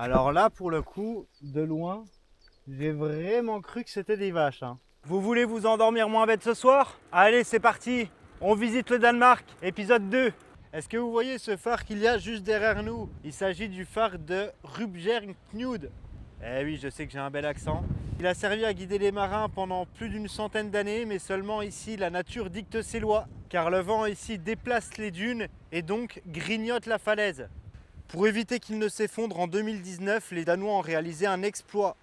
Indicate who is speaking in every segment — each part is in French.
Speaker 1: Alors là, pour le coup, de loin, j'ai vraiment cru que c'était des vaches. Vous voulez vous endormir moins bête ce soir? Allez, c'est parti. On visite le Danemark, épisode 2. Est-ce que vous voyez ce phare qu'il y a juste derrière nous? Il s'agit du phare de Rubjerg-Knud. Eh oui, je sais que j'ai un bel accent. Il a servi à guider les marins pendant plus d'une centaine d'années, mais seulement ici, la nature dicte ses lois, car le vent ici déplace les dunes et donc grignote la falaise. Pour éviter qu'il ne s'effondre, en 2019, les Danois ont réalisé un exploit.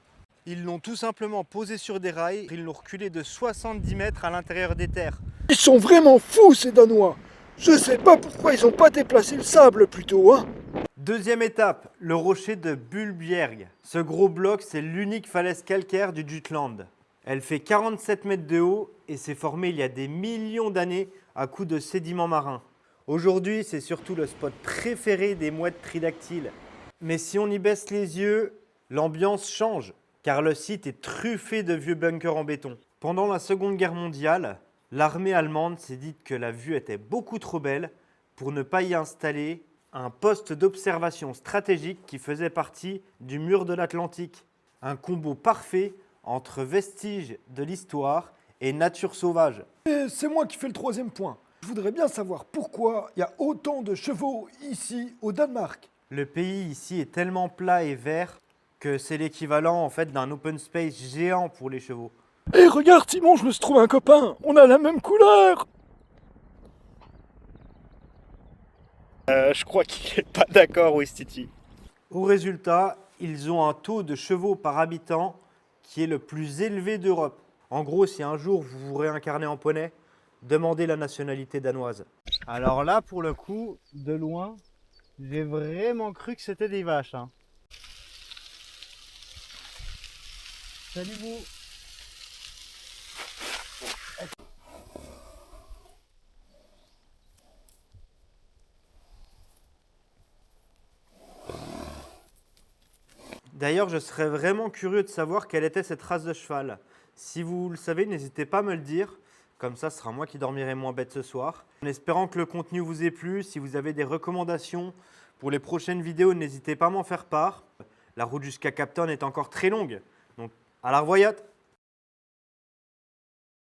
Speaker 1: Ils l'ont tout simplement posé sur des rails, ils l'ont reculé de 70 mètres à l'intérieur des terres.
Speaker 2: Ils sont vraiment fous ces Danois. Je sais pas pourquoi ils ont pas déplacé le sable plutôt, hein.
Speaker 1: Deuxième étape, le rocher de Bulbjerg. Ce gros bloc, c'est l'unique falaise calcaire du Jutland. Elle fait 47 mètres de haut et s'est formée il y a des millions d'années à coups de sédiments marins. Aujourd'hui, c'est surtout le spot préféré des mouettes tridactyles. Mais si on y baisse les yeux, l'ambiance change, car le site est truffé de vieux bunkers en béton. Pendant la Seconde Guerre mondiale, l'armée allemande s'est dit que la vue était beaucoup trop belle pour ne pas y installer un poste d'observation stratégique qui faisait partie du mur de l'Atlantique. Un combo parfait entre vestiges de l'histoire et nature sauvage.
Speaker 2: Et c'est moi qui fais le troisième point. Je voudrais bien savoir pourquoi il y a autant de chevaux ici au Danemark.
Speaker 1: Le pays ici est tellement plat et vert que c'est l'équivalent en fait d'un open space géant pour les chevaux.
Speaker 2: Et regarde Simon, je me suis trouvé un copain. On a la même couleur.
Speaker 3: Je crois qu'il n'est pas d'accord, Wistiti.
Speaker 1: Au résultat, ils ont un taux de chevaux par habitant qui est le plus élevé d'Europe. En gros, si un jour vous vous réincarnez en poney, demandez la nationalité danoise. Alors là, pour le coup, de loin, j'ai vraiment cru que c'était des vaches. Salut vous. D'ailleurs, je serais vraiment curieux de savoir quelle était cette race de cheval. Si vous le savez, n'hésitez pas à me le dire. Comme ça, ce sera moi qui dormirai moins bête ce soir. En espérant que le contenu vous ait plu, si vous avez des recommandations pour les prochaines vidéos, n'hésitez pas à m'en faire part. La route jusqu'à Cap Town est encore très longue. Donc, à la revoyate!